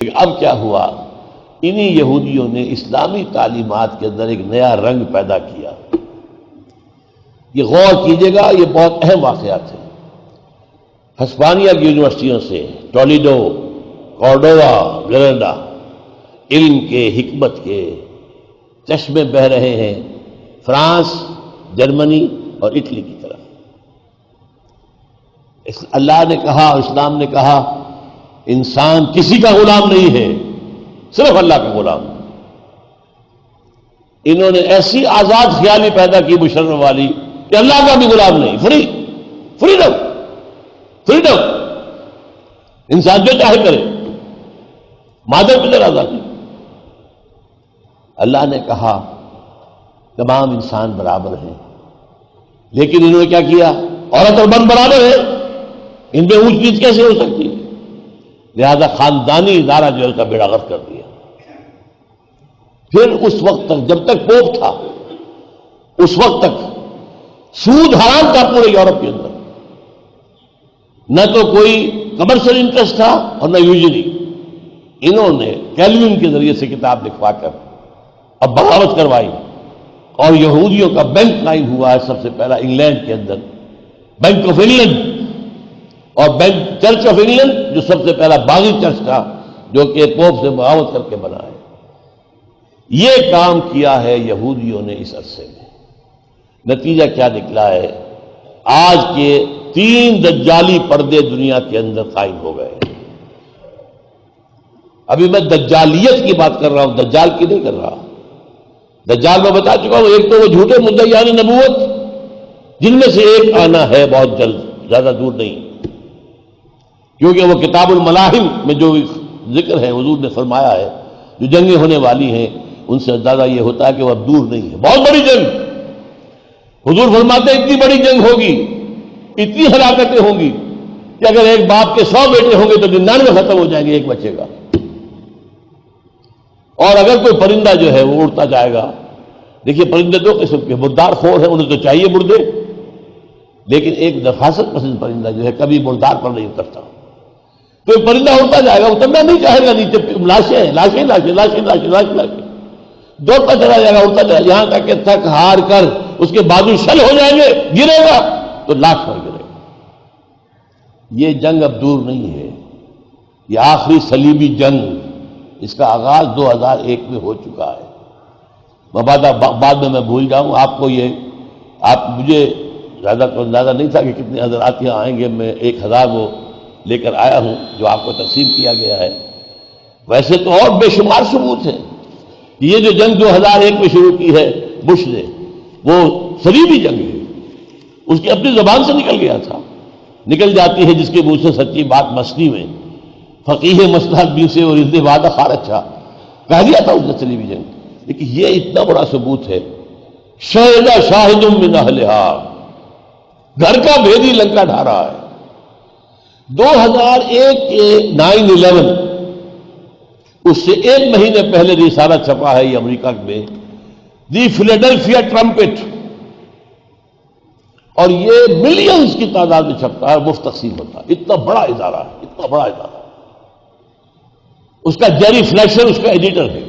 اب کیا ہوا، انہی یہودیوں نے اسلامی تعلیمات کے اندر ایک نیا رنگ پیدا کیا۔ یہ غور کیجئے گا، یہ بہت اہم واقعات ہیں۔ ہسپانیہ کی یونیورسٹیوں سے، ٹولیڈو، کورڈووا، گریناڈا، علم کے، حکمت کے چشمے بہہ رہے ہیں فرانس، جرمنی اور اٹلی کی طرف۔ اللہ نے کہا اور اسلام نے کہا انسان کسی کا غلام نہیں ہے، صرف اللہ کا غلام۔ انہوں نے ایسی آزاد خیالی پیدا کی مشرف والی کہ اللہ کا بھی غلام نہیں، فریڈم، انسان جو چاہے کرے، مادر پدر آزادی۔ اللہ نے کہا تمام انسان برابر ہیں، لیکن انہوں نے کیا کیا؟ عورت اور مرد برابر ہیں، ان میں اونچ نیچ کیسے ہو سکتی ہے؟ لہذا خاندانی ادارہ جو ہے کا بیڑا غرق کر دیا۔ پھر اس وقت تک، جب تک پوپ تھا، اس وقت تک سود حرام تھا پورے یورپ کے اندر، نہ تو کوئی کمرشل انٹرسٹ تھا اور نہ یوجنی۔ انہوں نے کیلوین کے ذریعے سے کتاب لکھوا کر اب بغاوت کروائی، اور یہودیوں کا بینک قائم ہوا ہے سب سے پہلا انگلینڈ کے اندر، بینک آف انگلینڈ، اور بینک چرچ آف انگلینڈ جو سب سے پہلا باغی چرچ تھا، جو کہ پوپ سے بغاوت کر کے بنا ہے۔ یہ کام کیا ہے یہودیوں نے اس عرصے میں۔ نتیجہ کیا نکلا ہے؟ آج کے 3 دجالی پردے دنیا کے اندر قائم ہو گئے ہیں۔ ابھی میں دجالیت کی بات کر رہا ہوں، دجال کی نہیں کر رہا۔ دجال میں بتا چکا ہوں، ایک تو وہ جھوٹے مدعیان نبوت، جن میں سے ایک آنا ہے بہت جلد، زیادہ دور نہیں، کیونکہ وہ کتاب الملاحم میں جو ذکر ہے، حضور نے فرمایا ہے جو جنگیں ہونے والی ہیں ان سے اندازہ یہ ہوتا ہے کہ وہ اب دور نہیں ہے، بہت بڑی جنگ۔ حضور فرماتے ہیں اتنی بڑی جنگ ہوگی، اتنی ہلاکتیں ہوں گی کہ اگر ایک باپ کے 100 بیٹے ہوں گے تو 99 ختم ہو جائیں گے، ایک بچے گا۔ اور اگر کوئی پرندہ جو ہے وہ اڑتا جائے گا، دیکھیے پرندے 2 قسم کے، مردار خور ہیں، انہیں تو چاہیے مردے، لیکن ایک نفاست پسند پرندہ جو ہے کبھی مردار پر نہیں اترتا۔ کوئی پرندہ اڑتا جائے گا، اترنا نہیں چاہے گا، نیچے لاشیں دوڑتا چلا جائے گا، اڑتا چلا، یہاں تک کہ تھک ہار کر اس کے بازو شل ہو جائیں گے، گرے گا تو لاش پر گرے گا۔ یہ جنگ اب دور نہیں ہے، یہ آخری صلیبی جنگ، اس کا آغاز 2001 میں ہو چکا ہے۔ بعد میں بھول جاؤں آپ کو، یہ آپ مجھے زیادہ تو اندازہ نہیں تھا کہ کتنے حضرات یہاں آئیں گے، میں 1000 وہ لے کر آیا ہوں جو آپ کو تقسیم کیا گیا ہے۔ ویسے تو اور بے شمار ثبوت ہیں۔ یہ جو جنگ 2001 میں شروع کی ہے بش نے، وہ صلیبی جنگ ہے، اس کی اپنی زبان سے نکل گیا تھا، نکل جاتی ہے جس کے منہ سے سچی بات مستی میں، فقیہ مسلح بھی سے اور ازد وعدہ خارجہ کہہ دیا تھا اس نے صلیبی جنگ۔ لیکن یہ اتنا بڑا ثبوت ہے، شہد شاہد من اہلہا، گھر کا بھیدی لنکا ڈھا رہا ہے۔ 2001 کے 9/11، اس سے 1 مہینے پہلے رسالہ چھپا ہے یہ امریکہ میں، دی فلیڈلفیا ٹرمپٹ، اور یہ ملینز کی تعداد میں چھپتا ہے، مفت تقسیم ہوتا ہے۔ اتنا بڑا ادارہ ہے، اتنا بڑا ادارہ۔ اس کا جیری فلیشر اس کا ایڈیٹر ہے۔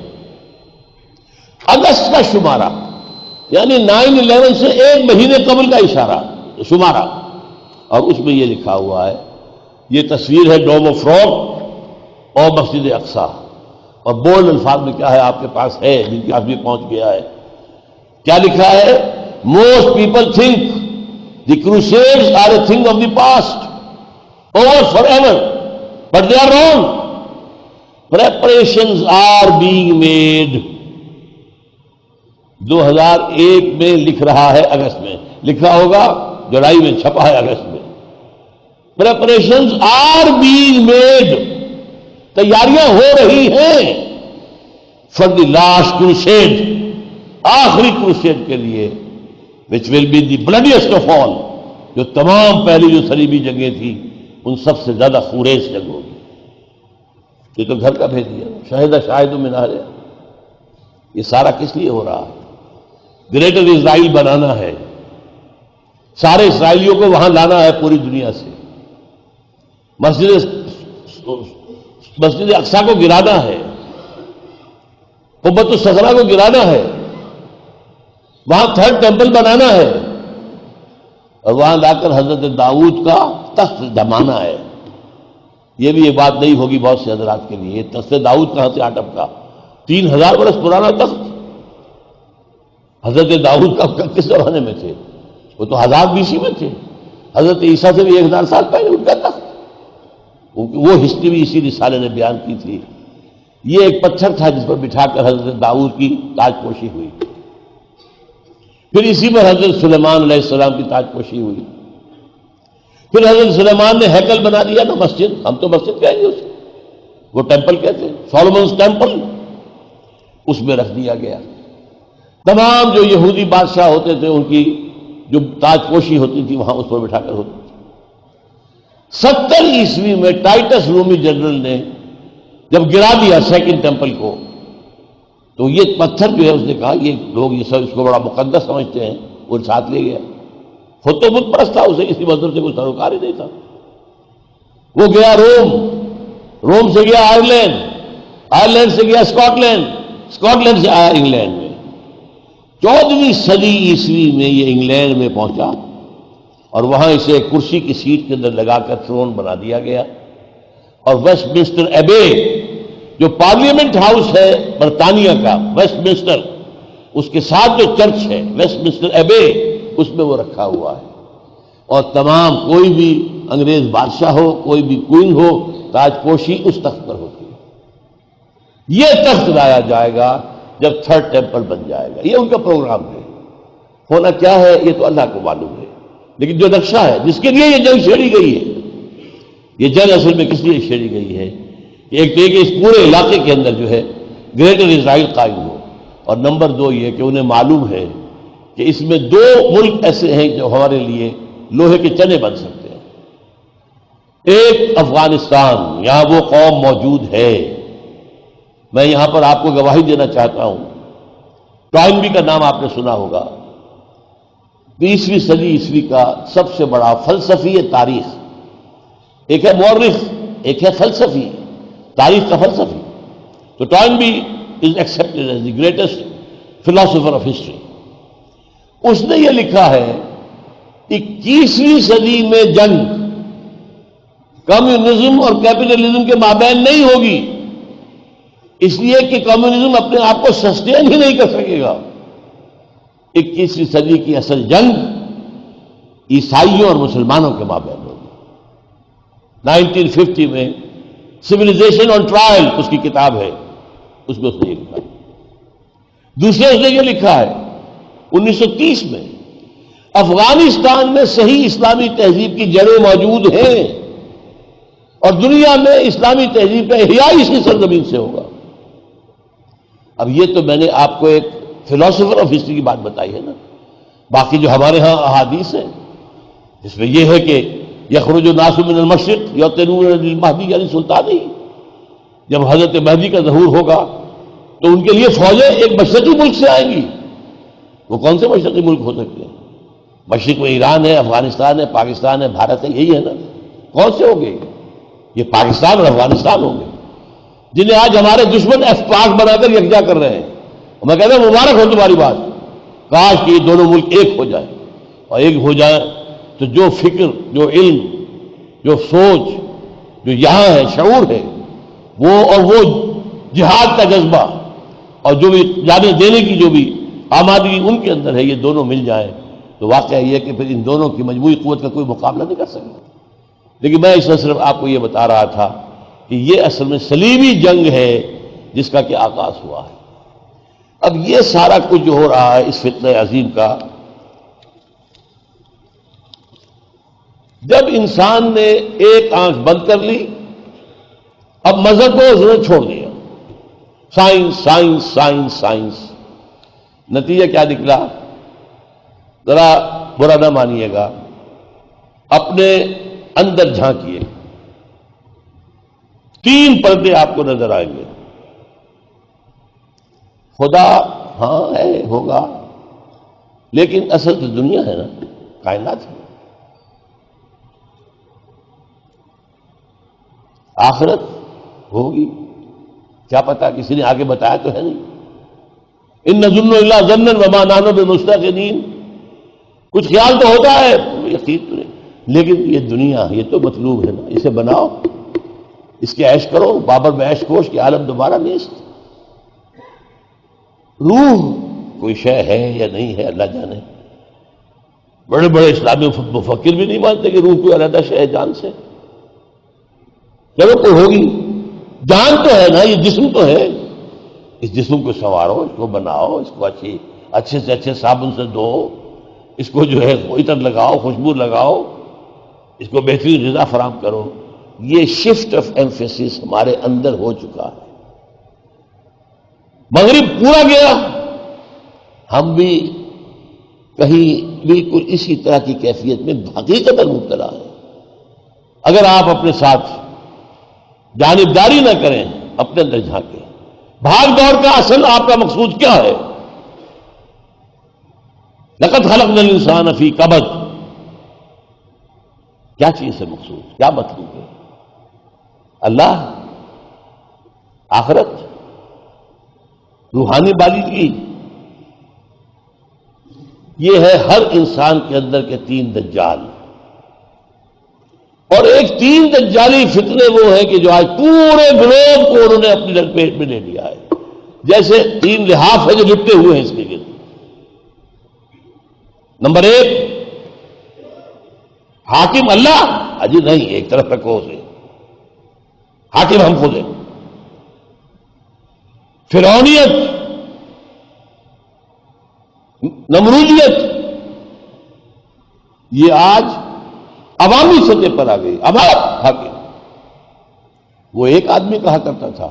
اگست کا شمارہ، یعنی 9/11 سے 1 مہینے قبل کا اشارہ شمارہ، اور اس میں یہ لکھا ہوا ہے، یہ تصویر ہے ڈوم آف راک اور مسجد اقصی، اور بولڈ الفاظ میں کیا ہے آپ کے پاس ہے، جن کے پاس بھی پہنچ گیا ہے، کیا لکھا ہے؟ Most people think the crusades are a thing of the past over for ever but they are wrong, preparations are being made. 2001 میں لکھ رہا ہے، اگست میں لکھا ہوگا، جولائی میں چھپا ہے اگست میں۔ پریپریشنز آر بینگ میڈ، تیاریاں ہو رہی ہیں فار دی لاسٹ کروسیڈ، آخری کروسیڈ کے لیے، which will be the bloodiest of all، جو تمام پہلی جو صلیبی جنگیں تھیں ان سب سے زیادہ خونریز جنگ ہوگی۔ یہ تو گھر کا بھیج دیا، شہد شاہد من اہلہا۔ یہ سارا کس لیے ہو رہا ہے؟ گریٹر اسرائیل بنانا ہے، سارے اسرائیلیوں کو وہاں لانا ہے پوری دنیا سے۔ مسجد مسجد اقصیٰ کو گرانا ہے، قبۃ الصخرہ کو گرانا ہے، وہاں تھرڈ ٹیمپل بنانا ہے، اور وہاں لا کر حضرت داؤد کا تخت جمانا ہے۔ یہ بھی یہ بات نہیں ہوگی بہت سے حضرات کے لیے، یہ تخت داؤد کہاں سے آٹپ کا؟ 3000 برس پرانا تخت حضرت داؤد کا کس زمانے میں تھے؟ وہ تو 1000 BC میں تھے، حضرت عیسیٰ سے بھی 1000 سال پہلے ان کا تخت۔ وہ ہسٹری بھی اسی رسالے نے بیان کی تھی۔ یہ ایک پتھر تھا جس پر بٹھا کر حضرت داؤد کی تاج پوشی ہوئی، پھر اسی پر حضرت سلیمان علیہ السلام کی تاج پوشی ہوئی، پھر حضرت سلیمان نے ہیکل بنا دیا نا، مسجد، ہم تو مسجد کہیں گے اسے، وہ ٹیمپل کہتے ہیں، سولومنز ٹیمپل، اس میں رکھ دیا گیا۔ تمام جو یہودی بادشاہ ہوتے تھے ان کی جو تاج پوشی ہوتی تھی وہاں اس پر بٹھا کر ہوتی تھی۔ 70 عیسوی میں ٹائٹس رومی جنرل نے جب گرا دیا سیکنڈ ٹیمپل کو، تو یہ پتھر جو ہے اس نے کہا یہ لوگ یہ سب اس کو بڑا مقدس سمجھتے ہیں، وہ ساتھ لے گیا۔ خود تو بت پرست تھا، اسے کسی مذہب سے کوئی سروکار ہی نہیں تھا۔ وہ گیا روم، روم سے گیا آئرلینڈ، آئرلینڈ سے گیا اسکاٹ لینڈ، اسکاٹ لینڈ سے آیا انگلینڈ میں۔ 14ویں صدی عیسوی میں یہ انگلینڈ میں پہنچا اور وہاں اسے کرسی کی سیٹ کے اندر لگا کر تھرون بنا دیا گیا، اور ویسٹ منسٹر ایبے جو پارلیمنٹ ہاؤس ہے برطانیہ کا، ویسٹ منسٹر، اس کے ساتھ جو چرچ ہے ویسٹ منسٹر ایبے، اس میں وہ رکھا ہوا ہے، اور تمام کوئی بھی انگریز بادشاہ ہو، کوئی بھی کوئن ہو، تاج پوشی اس تخت پر ہوتی ہے۔ یہ تخت لایا جائے گا جب تھرڈ ٹیمپل بن جائے گا، یہ ان کا پروگرام ہے۔ ہونا کیا ہے یہ تو اللہ کو معلوم ہے، لیکن جو نقشہ ہے جس کے لیے یہ جنگ چھیڑی گئی ہے، یہ جنگ اصل میں کس لیے چھیڑی گئی ہے؟ ایک تو یہ کہ اس پورے علاقے کے اندر جو ہے گریٹر اسرائیل قائم ہو، اور نمبر 2 یہ کہ انہیں معلوم ہے کہ اس میں 2 ملک ایسے ہیں جو ہمارے لیے لوہے کے چنے بن سکتے ہیں۔ ایک افغانستان، یہاں وہ قوم موجود ہے، میں یہاں پر آپ کو گواہی دینا چاہتا ہوں، ٹوائنبی کا نام آپ نے سنا ہوگا، 20ویں صدی عیسوی کا سب سے بڑا فلسفی تاریخ، ایک ہے مورخ، ایک ہے فلسفی، تاریخ کا فلسفی۔ تو Toynbee is expected as the greatest philosopher of history. اس نے یہ لکھا ہے 21ویں صدی میں جنگ کمیونزم اور کیپٹلزم کے مابین نہیں ہوگی، اس لیے کہ کمیونزم اپنے آپ کو سسٹین ہی نہیں کر سکے گا۔ 21ویں صدی کی اصل جنگ عیسائیوں اور مسلمانوں کے مابین ہوگی۔ 1950 میں سویلائزیشن آن ٹرائل اس کی کتاب ہے، اس میں اس نے یہ لکھا ہے۔ دوسرے اس نے یہ لکھا ہے 1930 میں افغانستان میں صحیح اسلامی تہذیب کی جڑیں موجود ہیں، اور دنیا میں اسلامی تہذیب کا احیاء اسی سرزمین سے ہوگا۔ اب یہ تو میں نے آپ کو ایک فلاسفر آف ہسٹری کی بات بتائی ہے نا، باقی جو ہمارے ہاں احادیث ہیں جس میں یہ ہے کہ یخرج الناس من المشرق یؤتون للمہدی یعنی سلطانی، جب حضرت مہدی کا ظہور ہوگا تو ان کے لیے فوجیں ایک مشرقی ملک سے آئیں گی۔ وہ کون سے مشرقی ملک ہو سکتے ہیں؟ مشرق میں ایران ہے، افغانستان ہے، پاکستان ہے، بھارت ہے، یہی ہے نا۔ کون سے ہوں گے؟ یہ پاکستان اور افغانستان ہوں گے، جنہیں آج ہمارے دشمن پاک بنا کر یکجا کر رہے ہیں۔ میں کہتا ہوں مبارک ہو تمہاری بات، کاش کہ یہ دونوں ملک ایک ہو جائیں، اور ایک ہو جائیں تو جو فکر، جو علم، جو سوچ جو یہاں ہے، شعور ہے، وہ اور وہ جہاد کا جذبہ اور جو بھی جانے دینے کی جو بھی آمادگی ان کے اندر ہے، یہ دونوں مل جائیں تو واقعہ یہ کہ پھر ان دونوں کی مجموعی قوت کا کوئی مقابلہ نہیں کر سکتا۔ لیکن میں اس میں صرف آپ کو یہ بتا رہا تھا کہ یہ اصل میں صلیبی جنگ ہے جس کا کہ آغاز ہوا ہے۔ اب یہ سارا کچھ جو ہو رہا ہے اس فتنہ عظیم کا، جب انسان نے ایک آنکھ بند کر لی، اب مذہب کو اس نے چھوڑ دیا، سائنس سائنس سائنس سائنس، نتیجہ کیا نکلا؟ ذرا برا نہ مانیے گا، اپنے اندر جھانکیے، 3 پردے آپ کو نظر آئیں گے۔ خدا ہاں ہے، ہوگا، لیکن اصل تو دنیا ہے نا، کائنات ہے، آخرت ہوگی، کیا پتا، کسی نے آگے بتایا تو ہے نہیں. ان نظن الا ظنا وما نحن بمستيقنين، کچھ خیال تو ہوتا ہے، یقین تو نہیں. لیکن یہ دنیا یہ تو مطلوب ہے نا، اسے بناؤ، اس کے عیش کرو. بابر میں عیش کوش کی عالم دوبارہ نیست. روح کوئی شے ہے یا نہیں ہے اللہ جانے. بڑے بڑے اسلامی مفکر بھی نہیں مانتے کہ روح کوئی علیحدہ شے ہے جان سے. چلو کوئی ہوگی، جان تو ہے نا، یہ جسم تو ہے. اس جسم کو سنوارو، اس کو بناؤ، اس کو اچھے سے اچھے صابن سے دھو، اس کو جو ہے عطر لگاؤ، خوشبو لگاؤ، اس کو بہترین غذا فراہم کرو. یہ شفٹ آف ایمفیسس ہمارے اندر ہو چکا ہے. مغرب پورا گیا، ہم بھی کہیں بالکل اسی طرح کی کیفیت میں حقیقت مبتلا ہے. اگر آپ اپنے ساتھ جانبداری نہ کریں، اپنے اندر جھانکیں. بھاگ دوڑ کا اصل آپ کا مقصود کیا ہے؟ لقد خلقنا الانسان فی کبد، کیا چیز ہے مقصود، کیا مطلوب ہے؟ اللہ، آخرت، روحانی بالغی. یہ ہے ہر انسان کے اندر کے تین دجال. اور ایک تین دجالی فتنے وہ ہیں کہ جو آج پورے گلوب کو انہوں نے اپنی لپیٹ میں لے لیا ہے. جیسے تین لحاف ہے جو لپٹے ہوئے ہیں اس کے گرد. نمبر ایک، حاکم اللہ. اجی نہیں، ایک طرف رکھو اسے، حاکم ہم خود ہیں. فرعونیت، نمرودیت، یہ آج عوامی سطح پر آ گئی. عوام حاکم، وہ ایک آدمی کہا کرتا تھا،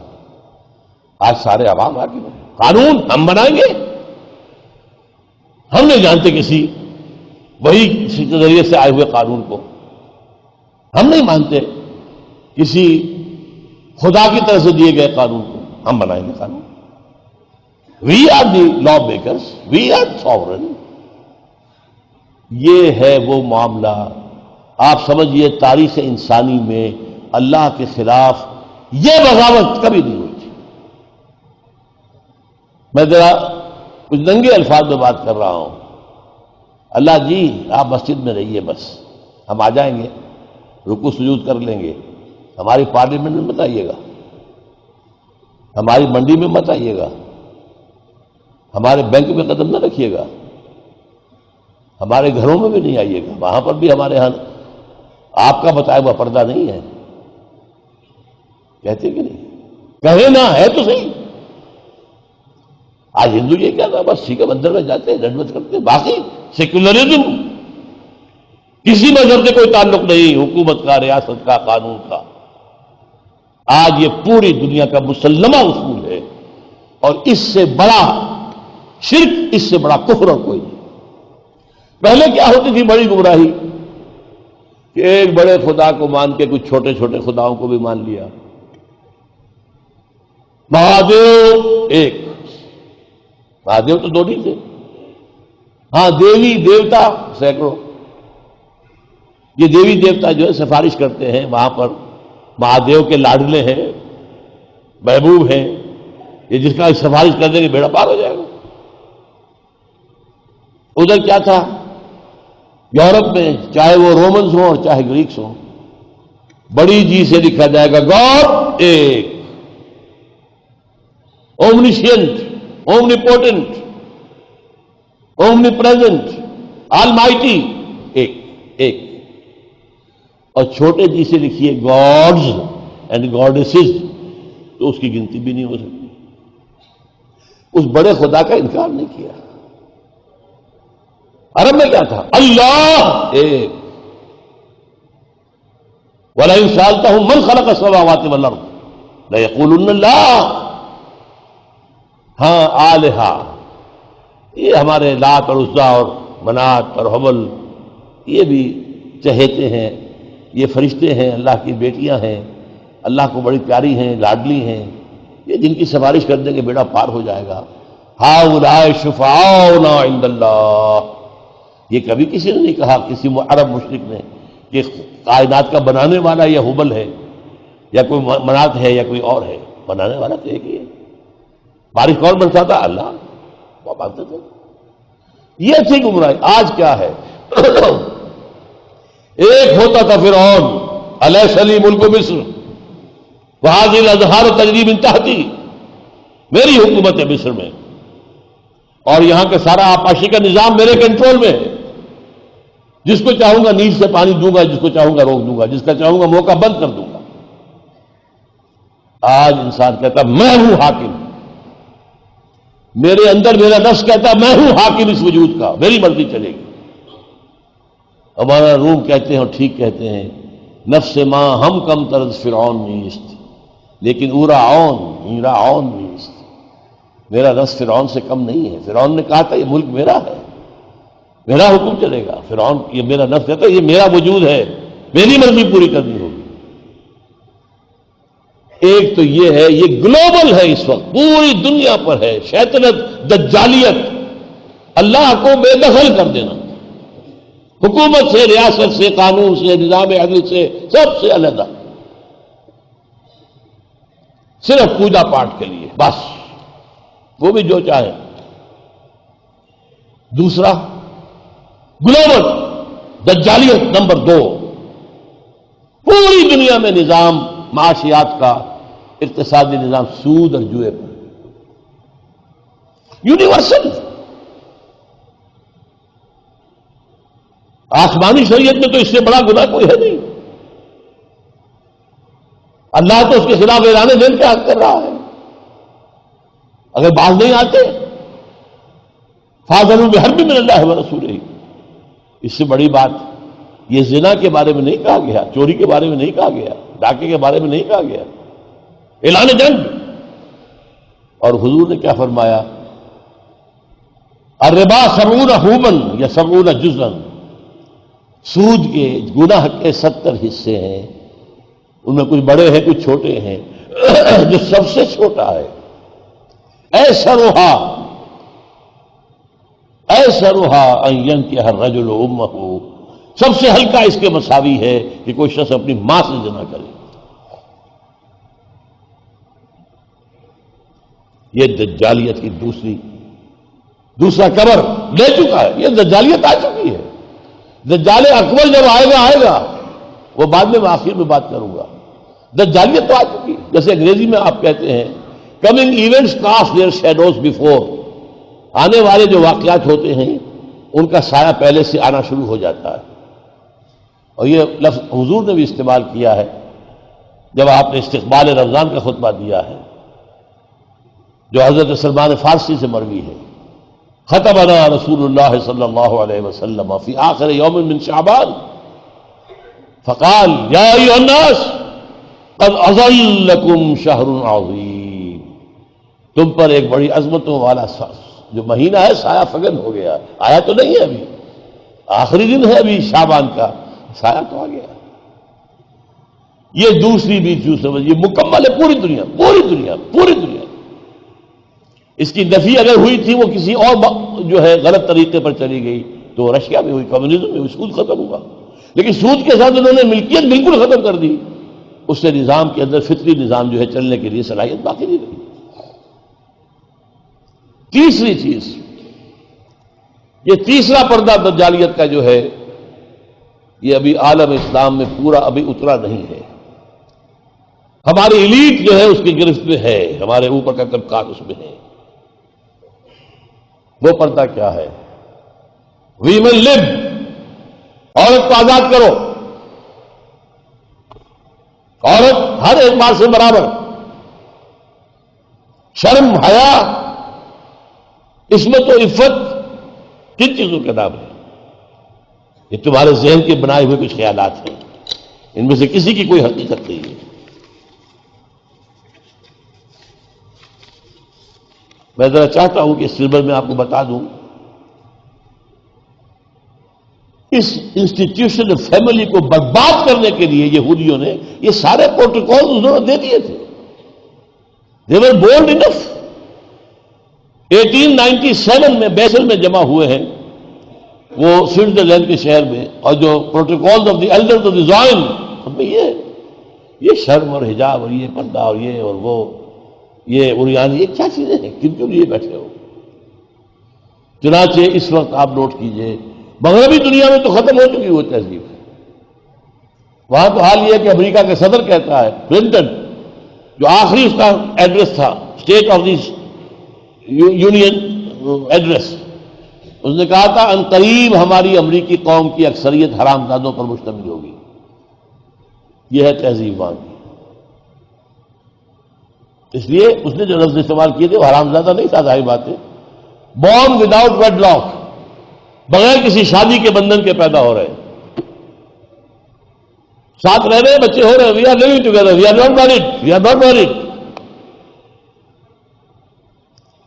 آج سارے عوام حاکم ہیں. قانون ہم بنائیں گے، ہم نہیں جانتے کسی وہی کے ذریعے سے آئے ہوئے قانون کو. ہم نہیں مانتے کسی خدا کی طرف سے دیے گئے قانون کو. ہم بنائیں گے قانون. We are the law makers, we are sovereign. یہ ہے وہ معاملہ. آپ سمجھیے تاریخ انسانی میں اللہ کے خلاف یہ بغاوت کبھی نہیں ہوئی تھی. میں ذرا کچھ ننگے الفاظ میں بات کر رہا ہوں. اللہ جی آپ مسجد میں رہیے، بس ہم آ جائیں گے، رکوع سجود کر لیں گے. ہماری پارلیمنٹ میں مت آئیے گا، ہماری منڈی میں مت آئیے گا، ہمارے بینک میں قدم نہ رکھیے گا، ہمارے گھروں میں بھی نہیں آئیے گا. وہاں پر بھی ہمارے ہاں آپ کا بتایا ہوا پردہ نہیں ہے. کہتے کہ نہیں؟ کہے نہ ہے تو صحیح. آج ہندو یہ کیا تھا، بس ٹھیک ہے مندر میں جاتے ہیں، دنڈوت کرتے ہیں. باقی سیکولرزم، کسی مذہب سے کوئی تعلق نہیں، حکومت کا، ریاست کا، قانون کا. آج یہ پوری دنیا کا مسلمہ اصول ہے. اور اس سے بڑا شرک، اس سے بڑا کفر اور کوئی نہیں. پہلے کیا ہوتی تھی بڑی گمراہی کہ ایک بڑے خدا کو مان کے کچھ چھوٹے چھوٹے خداؤں کو بھی مان لیا. مہادیو ایک، مہادیو تو دو نہیں تھے، ہاں دیوی دیوتا سینکڑوں. یہ دیوی دیوتا جو ہے سفارش کرتے ہیں وہاں پر، مہادیو کے لاڈلے ہیں، محبوب ہیں. یہ جس کا سفارش کر دیں گے بیڑا پار ہو جائے گا. ادھر کیا تھا یورپ میں، چاہے وہ رومنز ہوں اور چاہے گریکس ہوں، بڑی جی سے لکھا جائے گا گاڈ ایک، اومنیشینٹ، اومنیپوٹنٹ، اومنی پریزنٹ، آل مائٹی، ایک ایک. اور چھوٹے جی سے لکھیے گاڈز اینڈ گاڈیسز، تو اس کی گنتی بھی نہیں ہو سکتی. اس بڑے خدا کا انکار نہیں کیا. عرب میں کیا تھا؟ اللہ ایک. وَلَئِن سَأَلْتَهُم مَّنْ خَلَقَ السَّمَاوَاتِ وَالْأَرْضَ لَيَقُولُنَّ اللَّهُ. ہاں آلہہ، یہ ہمارے لات اور عزا اور منات اور حبل، یہ بھی چہیتے ہیں، یہ فرشتے ہیں، اللہ کی بیٹیاں ہیں، اللہ کو بڑی پیاری ہیں، لاڈلی ہیں. یہ جن کی سفارش کر دیں گے بیڑا پار ہو جائے گا. ہؤلاء شفعاؤنا عند اللہ. یہ کبھی کسی نے نہیں کہا، کسی عرب مشرک نے، کہ کائنات کا بنانے والا یہ حبل ہے، یا کوئی منات ہے یا کوئی اور ہے، بنانے والا تو ایک ہی ہے۔ بارش کون برساتا؟ اللہ، وہ مانتے تھے۔ یہ تھی گمراہی۔ آج کیا ہے؟ ایک ہوتا تھا فرعون، الیس لی ملک مصر وہذہ الانہار تجری من تحتی، میری حکومت ہے مصر میں اور یہاں کے سارا آبپاشی کا نظام میرے کنٹرول میں ہے، جس کو چاہوں گا نیچ سے پانی دوں گا، جس کو چاہوں گا روک دوں گا، جس کا چاہوں گا موقع بند کر دوں گا۔ آج انسان کہتا میں ہوں حاکم، میرے اندر میرا نفس کہتا میں ہوں حاکم اس وجود کا، میری مرضی چلے گی۔ ہمارا روم کہتے ہیں اور ٹھیک کہتے ہیں، نفس ماں ہم کم طرز فرعون نیست لیکن او راعون نیست، میرا نفس فرعون سے کم نہیں ہے۔ فرعون نے کہا تھا یہ ملک میرا ہے، میرا حکم چلے گا۔ فرعون یہ میرا نفس کہتا ہے یہ میرا وجود ہے، میری مرضی پوری کرنی ہوگی۔ ایک تو یہ ہے، یہ گلوبل ہے، اس وقت پوری دنیا پر ہے شیطنت، دجالیت، اللہ کو بے دخل کر دینا، حکومت سے، ریاست سے، قانون سے، نظام عدل سے، سب سے علیحدہ، صرف پوجا پاٹ کے لیے بس، وہ بھی جو چاہے۔ دوسرا گلوبل دجالیت، نمبر 2، پوری دنیا میں نظام معاشیات کا، اقتصادی نظام سود اور جوئے پر یونیورسل۔ آسمانی شریعت میں تو اس سے بڑا گناہ کوئی ہے نہیں، اللہ تو اس کے خلاف اعلان دین کا حق کر رہا ہے۔ اگر باز نہیں آتے فاضلوا بحرب من اللہ ورسولہ، اس سے بڑی بات یہ زنا کے بارے میں نہیں کہا گیا، چوری کے بارے میں نہیں کہا گیا، ڈاکے کے بارے میں نہیں کہا گیا، اعلان جنگ۔ اور حضور نے کیا فرمایا؟ الربا 70 حوبا یا 70 جزءا، سود کے گناہ کے 70 حصے ہیں، ان میں کچھ بڑے ہیں کچھ چھوٹے ہیں، جو سب سے چھوٹا ہے ایسرها ان ينكح الرجل امه، سب سے ہلکا اس کے مساوی ہے کہ کوئی شخص اپنی ماں سے زنا کرے۔ یہ دجالیت کی دوسرا کبر لے چکا ہے، یہ دجالیت آ چکی ہے۔ دجال اکبر جب آئے گا وہ بعد میں آخر میں بات کروں گا، دجالیت تو آ چکی ہے۔ جیسے انگریزی میں آپ کہتے ہیں coming events cast their shadows before, آنے والے جو واقعات ہوتے ہیں ان کا سایہ پہلے سے آنا شروع ہو جاتا ہے۔ اور یہ لفظ حضور نے بھی استعمال کیا ہے جب آپ نے استقبال رمضان کا خطبہ دیا ہے، جو حضرت سلمان فارسی سے مروی ہے۔ خطبنا رسول اللہ صلی اللہ علیہ وسلم فی آخر یوم من شعبان فقال یا ایھا الناس قد اظلکم شہر عظیم، تم پر ایک بڑی عظمتوں والا جو مہینہ ہے سایہ فگن ہو گیا۔ آیا تو نہیں ہے ابھی، آخری دن ہے ابھی شعبان کا، سایہ تو آ گیا۔ یہ دوسری بھی جو سمجھ، یہ مکمل ہے پوری دنیا۔ اس کی نفی اگر ہوئی تھی وہ کسی اور جو ہے غلط طریقے پر چلی گئی تو رشیا میں ہوئی، کمیونزم میں ہوئی، سود ختم ہوا۔ لیکن سود کے ساتھ انہوں نے ملکیت بالکل ختم کر دی، اس سے نظام کے اندر فطری نظام جو ہے چلنے کے لیے صلاحیت باقی نہیں رہی۔ تیسری چیز، یہ تیسرا پردہ دجالیت کا جو ہے یہ ابھی عالم اسلام میں پورا ابھی اترا نہیں ہے، ہماری ایلیٹ جو ہے اس کی گرفت میں ہے، ہمارے اوپر کا طبقات اس میں ہے۔ وہ پردہ کیا ہے؟ ویمن لب، عورت کو آزاد کرو، عورت ہر اعتبار سے برابر، شرم، حیا، عصمت و عفت کن چیزوں کا نام ہے؟ یہ تمہارے ذہن کے بنائے ہوئے کچھ خیالات ہیں، ان میں سے کسی کی کوئی حقیقت نہیں ہے۔ میں ذرا چاہتا ہوں کہ اس سلسلے میں آپ کو بتا دوں، اس انسٹیٹیوشن فیملی کو برباد کرنے کے لیے یہودیوں نے یہ سارے پروٹوکول انہوں نے دے دیے تھے۔ they were bold enough۔ 1897 میں بیسل میں جمع ہوئے ہیں وہ سوئٹزرلینڈ کے شہر میں، اور جو protocol of the elders of the Zion, ان میں یہ یہ شرم اور حجاب اور یہ پردہ اور یہ اور وہ، یہ عریان، یہ کیا چیزیں ہیں؟ کن کے لیے بیٹھے ہو؟ چنانچہ اس وقت آپ نوٹ کیجئے مغربی دنیا میں تو ختم ہو چکی وہ تہذیب، وہاں تو حال یہ ہے کہ امریکہ کا صدر کہتا ہے، کلنٹن، جو آخری اس کا ایڈریس تھا، state of the union address, اس نے کہا تھا ان قریب ہماری امریکی قوم کی اکثریت حرام زادوں پر مشتمل ہوگی. یہ ہے تہذیب وہاں کی. اس لیے اس نے جو لفظ استعمال کیے تھے وہ حرام زادہ نہیں تھا، ظاہر بات ہے، بورن وداؤٹ ویڈ لاک، بغیر کسی شادی کے بندھن کے پیدا ہو رہے ہیں، ساتھ رہ رہے ہیں، بچے ہو رہے ہیں، we are living together, we are not married, we are not married.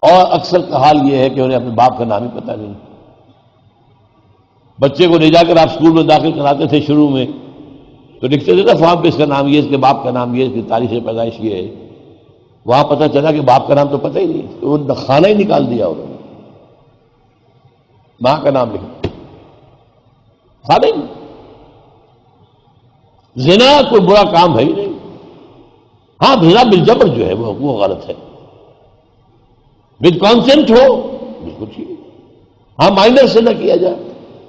اور اکثر کا حال یہ ہے کہ انہیں اپنے باپ کا نام ہی پتہ نہیں. بچے کو لے جا کر آپ اسکول میں داخل کراتے تھے شروع میں تو لکھتے تھے نا فارم پہ اس کا نام یہ، اس کے باپ کا نام یہ، اس کی تاریخ پیدائش یہ ہے. وہاں پتہ چلا کہ باپ کا نام تو پتہ ہی نہیں، تو وہ خانہ ہی نکال دیا انہوں نے، ماں کا نام لکھا، خانہ ہی نہیں. زنا کوئی برا کام ہے ہی نہیں. ہاں زنا بالجبر جو ہے وہ غلط ہے، ود کانسنٹ ہو بالکل ٹھیک ہے. ہاں مائنر سے نہ کیا جائے،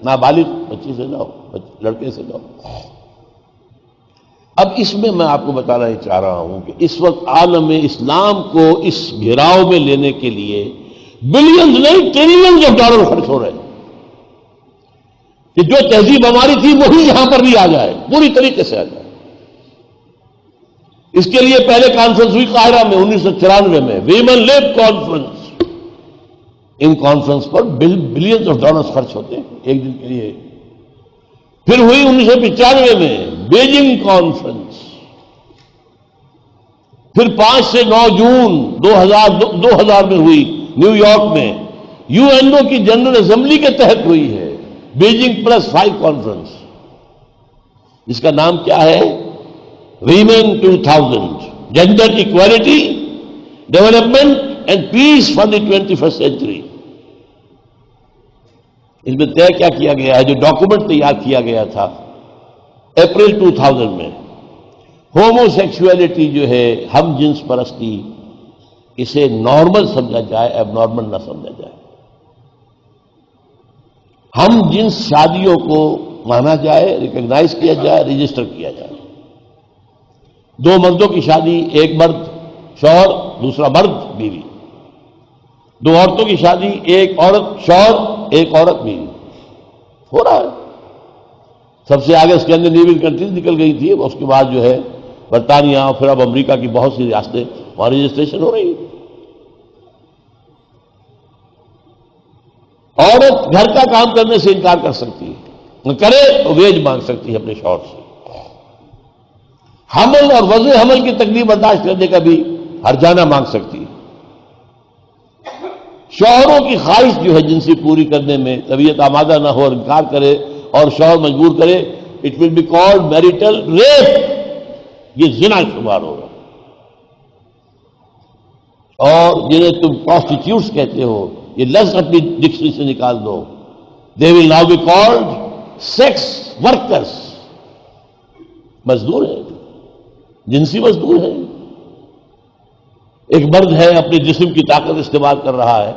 نابالغ بچی سے نہ ہو، لڑکے سے نہ ہو. اب اس میں میں آپ کو بتانا ہی چاہ رہا ہوں کہ اس وقت عالم اسلام کو اس گھیراؤ میں لینے کے لیے بلینز نہیں ٹریلینز آف ڈالر خرچ ہو رہے ہیں کہ جو تہذیب ہماری تھی وہی یہاں پر بھی آ جائے، پوری طریقے سے آ جائے. اس کے لیے پہلے کانفرنس ہوئی قاہرہ میں 1994 میں، women lab conference. In conference per billions of dollars خرچ ہوتے ہیں ایک دن کے لیے. پھر ہوئی 1995 میں بیجنگ کانفرنس. پھر 5 سے 9 جون 2000 میں ہوئی نیو یارک میں، یو این او کی جنرل اسمبلی کے تحت ہوئی ہے بیجنگ +5 کانفرنس. اس کا نام کیا ہے؟ Women 2000، gender equality, development and peace for the 21st century. اس میں طے کیا کیا گیا ہے؟ جو ڈاکومنٹ تیار کیا گیا تھا اپریل 2000 میں، ہومو سیکسولیٹی جو ہے، ہم جنس پرستی، اسے نارمل سمجھا جائے، ایب نارمل نہ سمجھا جائے. ہم جنس شادیوں کو مانا جائے، ریکگنائز کیا جائے، رجسٹر کیا جائے. 2 مردوں کی شادی، ایک مرد شوہر، دوسرا مرد بیوی. 2 عورتوں کی شادی، ایک عورت شوہر، ایک عورت بیوی. ہو رہا ہے. سب سے آگے اسکینڈینیوین کنٹریز نکل گئی تھی، اس کے بعد جو ہے برطانیہ اور پھر اب امریکہ کی بہت سی ریاستیں وہاں رجسٹریشن ہو رہی ہے. عورت گھر کا کام کرنے سے انکار کر سکتی ہے، کرے تو ویج مانگ سکتی ہے اپنے شوہر سے. حمل اور وضع حمل کی تکلیف برداشت کرنے کا بھی ہرجانہ مانگ سکتی ہے. شوہروں کی خواہش جو ہے جنسی پوری کرنے میں طبیعت آمادہ نہ ہو اور انکار کرے اور شوہر مجبور کرے، it will be called marital rape. یہ زنا شمار ہوگا. اور جنہیں تم پروسٹیٹیوٹس کہتے ہو، یہ لفظ اپنی ڈکشنری سے نکال دو. They will now be called sex workers. مزدور ہے، جنسی مزدور ہے. ایک مرد ہے، اپنے جسم کی طاقت استعمال کر رہا ہے،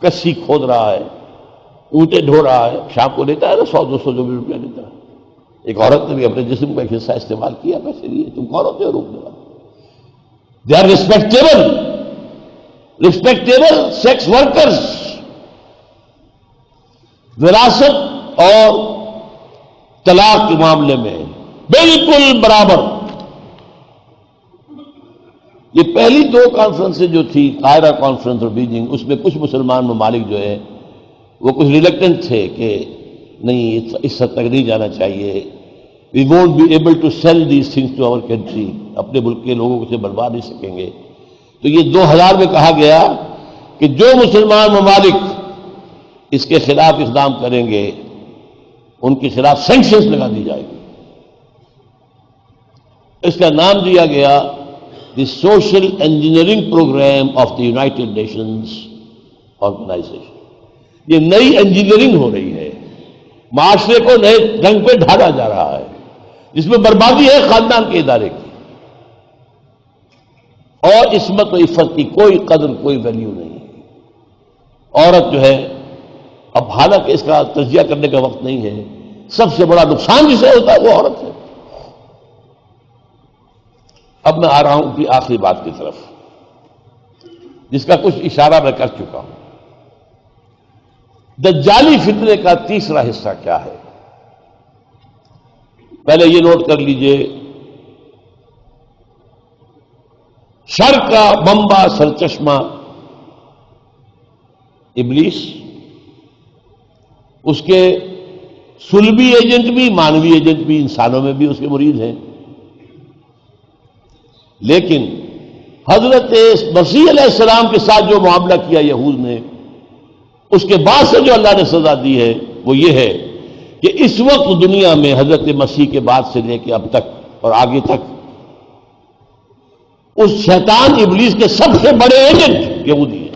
کسی کھود رہا ہے، اونٹیں ڈھو رہا ہے، شام کو لیتا ہے نا 100-200 جو بھی روپیہ لیتا ہے. ایک عورت نے بھی اپنے جسم کا ایک حصہ استعمال کیا پیسے لیے. تم کون ہوتے ہو روکنے والے؟ They are respectable sex workers. وراثت اور طلاق کے معاملے میں بالکل برابر. یہ پہلی 2 کانفرنسیں جو تھی، قاہرہ کانفرنس اور بیجنگ، اس میں کچھ مسلمان ممالک جو ہے وہ کچھ ریلیکٹنٹ تھے کہ نہیں اس حد تک نہیں جانا چاہیے. We won't be able to sell these things to our country. اپنے ملک کے لوگوں کو اسے بنوا نہیں سکیں گے. تو یہ 2000 میں کہا گیا کہ جو مسلمان ممالک اس کے خلاف اقدام کریں گے ان کے خلاف سینکشنز لگا دی جائے گی. اس کا نام دیا گیا the social engineering programme of the United Nations Organization. یہ نئی انجینئرنگ ہو رہی ہے، معاشرے کو نئے ڈھنگ پہ ڈھالا جا رہا ہے. جس میں بربادی ہے خاندان کے ادارے کی، اور عصمت و عفت کی کوئی قدر، کوئی ویلیو نہیں ہے۔ عورت جو ہے، اب حالانکہ اس کا تجزیہ کرنے کا وقت نہیں ہے، سب سے بڑا نقصان جسے ہوتا ہے وہ عورت ہے۔ اب میں آ رہا ہوں کہ آخری بات کی طرف، جس کا کچھ اشارہ میں کر چکا ہوں۔ دجالی فتنے کا تیسرا حصہ کیا ہے؟ پہلے یہ نوٹ کر لیجئے، شر کا منبع سرچشمہ ابلیس، اس کے سلبی ایجنٹ بھی، مانوی ایجنٹ بھی، انسانوں میں بھی اس کے مرید ہیں، لیکن حضرت مسیح علیہ السلام کے ساتھ جو معاملہ کیا یہود نے، اس کے بعد سے جو اللہ نے سزا دی ہے وہ یہ ہے کہ اس وقت دنیا میں حضرت مسیح کے بعد سے لے کے اب تک اور آگے تک اس شیطان ابلیس کے سب سے بڑے ایجنٹ یہودی ہیں۔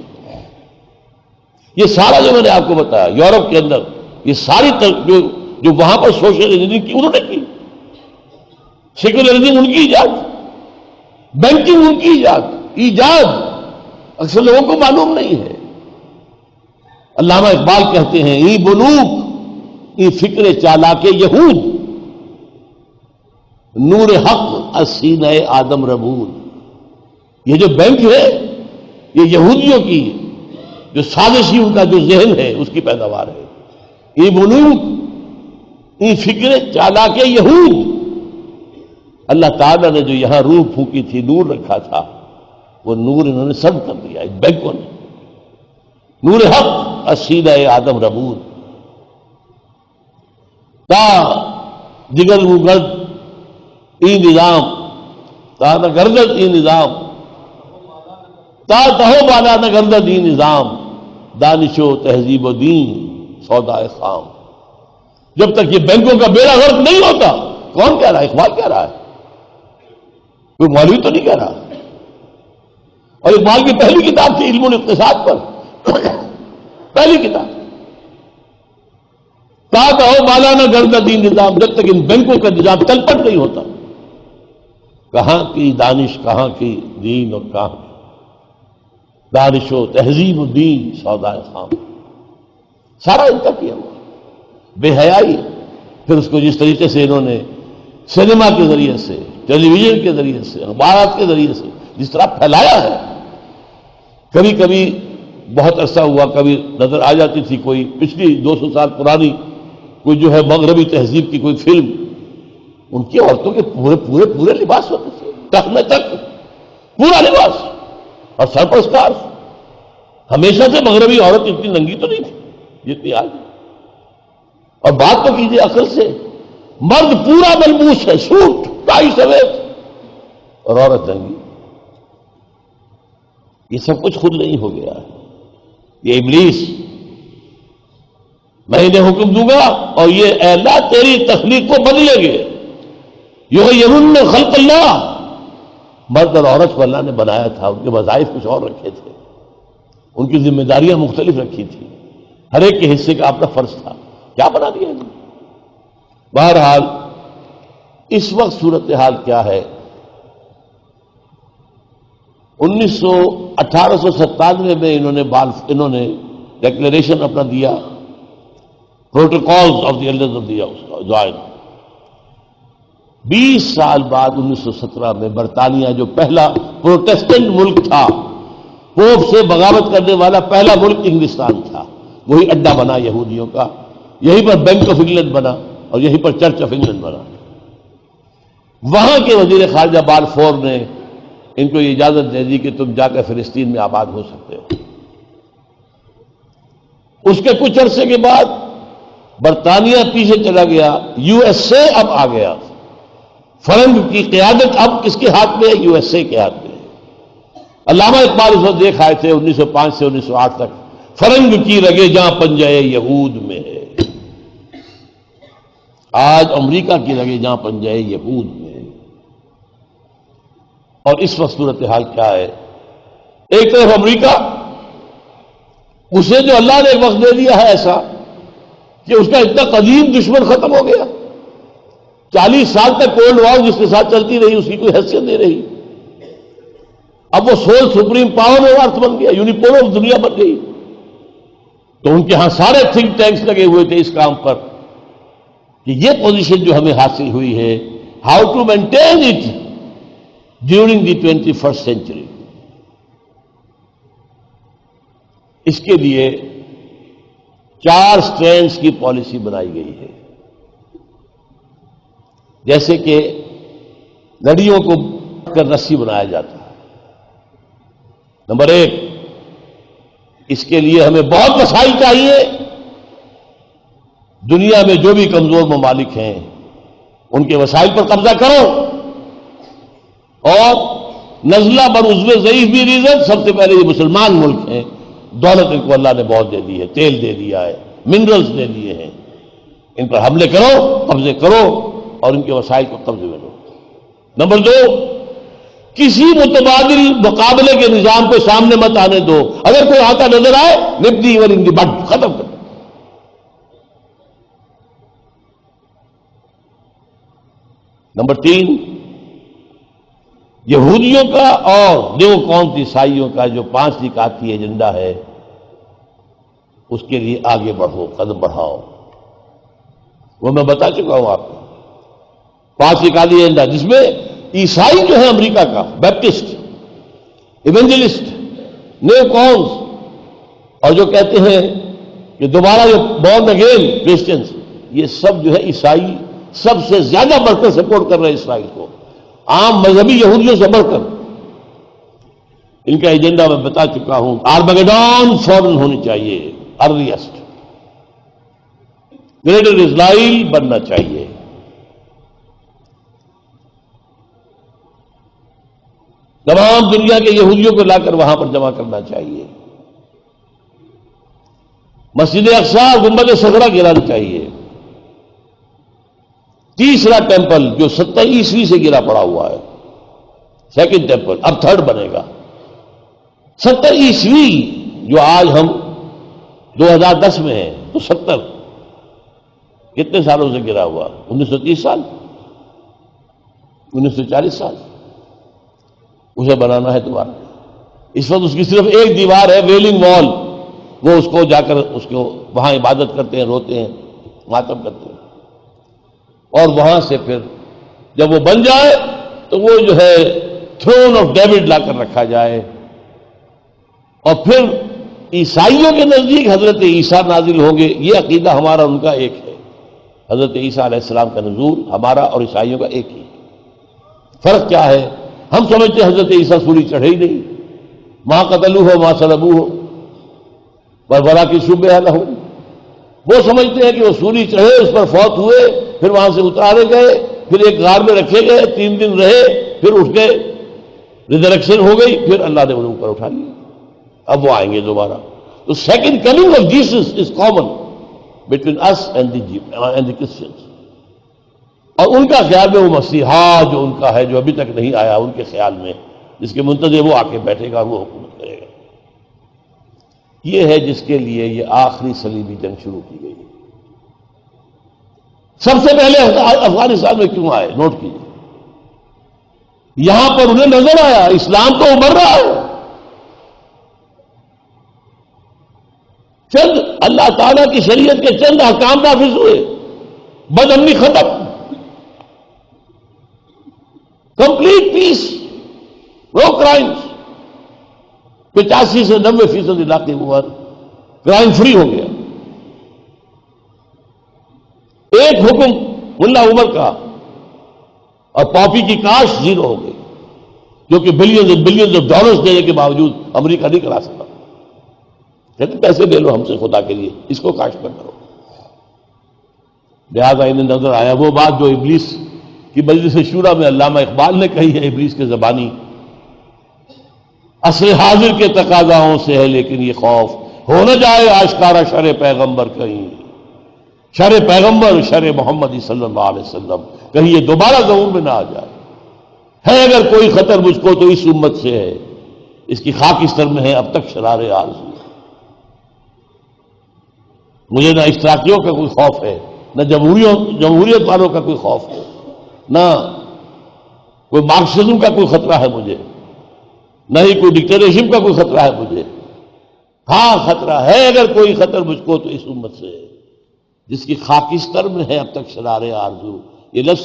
یہ سارا جو میں نے آپ کو بتایا یورپ کے اندر، یہ ساری جو وہاں پر سوشلزم کی انہوں نے کی، سیکولرزم ان کی ایجاد، بینکنگ ان کی ایجاد اکثر لوگوں کو معلوم نہیں ہے۔ علامہ اقبال کہتے ہیں، ای بنوک ای فکر چالاک یہود، نور حق از سینہ آدم ربود۔ یہ جو بینک ہے یہ یہودیوں کی جو سازشی ان کا جو ذہن ہے اس کی پیداوار ہے۔ ای بنوک ای فکر چالاک یہود، اللہ تعالیٰ نے جو یہاں روح پھونکی تھی، نور رکھا تھا، وہ نور انہوں نے سب کر دیا اس بینکوں نے۔ نور حق اسینہ آدم ربود، تا جگر گرد ای نظام، تا نہ گردد ای نظام، تا تہو بالا نہ گردد ای نظام، دانش و تہذیب و دین سودائے خام۔ جب تک یہ بینکوں کا بیڑا غرق نہیں ہوتا، کون کہہ رہا ہے؟ اقبال کہہ رہا ہے، کوئی مولوی تو نہیں کہہ رہا۔ اور اقبال کی پہلی کتاب تھی علم الاقتصاد پر، پہلی کتاب، تا کہو بالا نہ گردد دین نظام، جب تک ان بینکوں کا نظام تل پٹ نہیں ہوتا۔ کہاں کی دانش، کہاں کی دین، اور کہاں کی دانش و تہذیب و دین سودائے خام، سارا ان کا کیا ہوا۔ بے حیائی، پھر اس کو جس طریقے سے انہوں نے سینما کے ذریعے سے، ٹیلی ویژن کے ذریعے سے، اخبارات کے ذریعے سے جس طرح پھیلایا ہے، کبھی کبھی بہت عرصہ ہوا کبھی نظر آ جاتی تھی کوئی پچھلی 200 سال پرانی کوئی جو ہے مغربی تہذیب کی کوئی فلم، ان کی عورتوں کے پورے پورے پورے لباس ہوتے تھے، ٹخنے تک پورا لباس اور سر پر اسکارف۔ ہمیشہ سے مغربی عورت اتنی ننگی تو نہیں تھی جتنی آج۔ اور بات تو کیجیے عقل سے، مرد پورا ملبوس ہے، سوٹ ٹائی سمیت، اور عورت ننگی۔ یہ سب کچھ خود نہیں ہو گیا ہے، یہ ابلیس، میں انہیں حکم دوں گا اور یہ اے اللہ تیری تخلیق کو بدلیں گے، یغیرن خلق اللہ۔ مرد اور عورت کو اللہ نے بنایا تھا، ان کے وظائف کچھ اور رکھے تھے، ان کی ذمہ داریاں مختلف رکھی تھی، ہر ایک کے حصے کا اپنا فرض تھا، کیا بنا دیا ہے؟ بہرحال اس وقت صورتحال کیا ہے؟ 1897 میں انہوں نے ڈکلیریشن اپنا دیا، protocols of the elders of the join. 20 سال بعد 1917 میں برطانیہ جو پہلا پروٹیسٹنٹ ملک تھا، پوپ سے بغاوت کرنے والا پہلا ملک انگلستان تھا، وہی اڈا بنا یہودیوں کا، یہیں پر بینک آف انگلینڈ بنا اور یہیں پر چرچ آف انگلینڈ بنا۔ وہاں کے وزیر خارجہ بالفور نے ان کو یہ اجازت دے دی کہ تم جا کر فلسطین میں آباد ہو سکتے ہو۔ اس کے کچھ عرصے کے بعد برطانیہ پیچھے چلا گیا، یو ایس اے اب آ گیا، فرنگ کی قیادت اب کس کے ہاتھ میں ہے؟ یو ایس اے کے ہاتھ میں ہے۔ علامہ اقبال اس وقت دیکھ آئے تھے 1905 سے 1908 تک، فرنگ کی رگے جہاں پنجے یہود میں ہے۔ آج امریکہ کی رگے جہاں پنجے یہود میں ہے۔ اور اس وقت صورتحال کیا ہے؟ ایک طرف امریکہ، اسے جو اللہ نے ایک وقت دے دیا ہے ایسا کہ اس کا اتنا قدیم دشمن ختم ہو گیا، 40 سال تک کولڈ وار جس کے ساتھ چلتی رہی اس کی کوئی حیثیت نہیں رہی. اب وہ سول سپریم پاور میں ارتھ بن گیا، یونیپولر دنیا بن گئی. تو ان کے ہاں سارے تھنک ٹینکس لگے ہوئے تھے اس کام پر کہ یہ پوزیشن جو ہمیں حاصل ہوئی ہے، how to maintain it during the 21st century. اس کے لیے 4 سٹرینڈز کی پالیسی بنائی گئی ہے. جیسے کہ لڑیوں کو کر رسی بنایا جاتا ہے. نمبر 1، اس کے لیے ہمیں بہت وسائل چاہیے. دنیا میں جو بھی کمزور ممالک ہیں ان کے وسائل پر قبضہ کرو، اور نزلہ بر عضو ضعیف بھی ریزن. سب سے پہلے یہ مسلمان ملک ہیں، دولت ان کو اللہ نے بہت دے دی ہے، تیل دے دیا ہے، منرلز دے دیے ہیں. ان پر حملے کرو، قبضے کرو اور ان کے وسائل کو قبضے میں لو. نمبر 2، کسی متبادل مقابلے کے نظام کو سامنے مت آنے دو. اگر کوئی آتا نظر آئے نپ دی ایون ان دی بڈ، ختم کر. نمبر 3، یہودیوں کا اور نیو قوم عیسائیوں کا جو 5 نکاتی ایجنڈا ہے اس کے لیے آگے بڑھو، قدم بڑھاؤ. وہ میں بتا چکا ہوں آپ کو. 5 نکاتی ایجنڈا جس میں عیسائی جو ہے امریکہ کا، بیپٹسٹ، ایونجلسٹ، نیو قومز، اور جو کہتے ہیں کہ دوبارہ جو بورن اگین کرسچنز، یہ سب جو ہے عیسائی سب سے زیادہ بڑھ کر سپورٹ کر رہے ہیں اسرائیل کو، عام مذہبی یہودیوں سے بڑھ کر. ان کا ایجنڈا میں بتا چکا ہوں. آرمگیڈون فوراً ہونی چاہیے، ارلیسٹ. گریٹر اسرائیل بننا چاہیے. تمام دنیا کے یہودیوں کو لا کر وہاں پر جمع کرنا چاہیے. مسجد اقصی، گنبد صخرہ گرانا چاہیے. تیسرا ٹیمپل جو 70 عیسوی سے گرا پڑا ہوا ہے، سیکنڈ ٹیمپل اب 3rd بنے گا. 70 عیسوی جو آج ہم 2010 میں ہیں، تو 70 کتنے سالوں سے گرا ہوا؟ 1930 سال، 1940 سال. اسے بنانا ہے دوبارہ. اس وقت اس کی صرف ایک دیوار ہے، ویلنگ وال. وہ اس کو جا کر اس کو وہاں عبادت کرتے ہیں، روتے ہیں، ماتم کرتے ہیں. اور وہاں سے پھر جب وہ بن جائے تو وہ جو ہے تھرون آف ڈیوڈ لا کر رکھا جائے. اور پھر عیسائیوں کے نزدیک حضرت عیسیٰ نازل ہوں گے. یہ عقیدہ ہمارا ان کا ایک ہے. حضرت عیسیٰ علیہ السلام کا نزول ہمارا اور عیسائیوں کا ایک ہی. فرق کیا ہے؟ ہم سمجھتے ہیں حضرت عیسیٰ سولی چڑھے ہی نہیں، ماں قتلوہ ماں صلبوہ بربرا کی شبہ لہم. وہ سمجھتے ہیں کہ وہ سولی چڑھے، اس پر فوت ہوئے، پھر وہاں سے اتارے گئے، پھر ایک غار میں رکھے گئے، 3 دن رہے، پھر اٹھ کے ریزریکشن ہو گئی، پھر اللہ نے انہیں اوپر اٹھا لیا. اب وہ آئیں گے دوبارہ. تو second coming of Jesus is common between us and the Christians. اور ان کا خیال میں وہ مسیحا جو ان کا ہے، جو ابھی تک نہیں آیا، ان کے خیال میں جس کے منتظر وہ آ کے بیٹھے گا، وہ حکومت کرے گا. یہ ہے جس کے لیے یہ آخری صلیبی جنگ شروع کی گئی. سب سے پہلے افغانستان میں کیوں آئے؟ نوٹ کیجیے. یہاں پر انہیں نظر آیا اسلام تو ابھر رہا ہے. چند اللہ تعالیٰ کی شریعت کے چند احکام نافذ ہوئے، بد امنی ختم، کمپلیٹ پیس، نو کرائمس. 85 سے 90% علاقے ہوا کرائم فری ہو گیا. ایک حکم ملا عمر کا اور پاپی کی کاشت 0 ہو گئی، جو کہ billions and billions of dollars دینے کے باوجود امریکہ نہیں کرا سکتا. کہتے پیسے لے لو ہم سے خدا کے لیے، اس کو کاشت پر کرو. لہٰذا انہیں نظر آیا وہ بات جو ابلیس کی مجلس شورا میں علامہ اقبال نے کہی ہے، ابلیس کے زبانی، عصر حاضر کے تقاضاؤں سے ہے لیکن یہ خوف، ہو نہ جائے آشکارا شر پیغمبر کہیں، شر پیغمبر شر محمد صلی اللہ علیہ وسلم کہیں یہ دوبارہ ضرور میں نہ آ جائے. ہے اگر کوئی خطر مجھ کو تو اس امت سے ہے، اس کی خاک اس طرح میں ہے اب تک شرار آرزو. مجھے نہ اشتراکیوں کا کوئی خوف ہے، نہ جمہوریت والوں کا کوئی خوف ہے. نہ کوئی مارکسزم کا کوئی خطرہ ہے مجھے، نہ ہی کوئی ڈکٹیٹرشپ کا کوئی خطرہ ہے مجھے۔ ہاں خطرہ ہے اگر کوئی خطر مجھ کو تو اس امت سے ہے جس کی خاکستر میں ہے اب تک شرار آرزو۔ یہ لفظ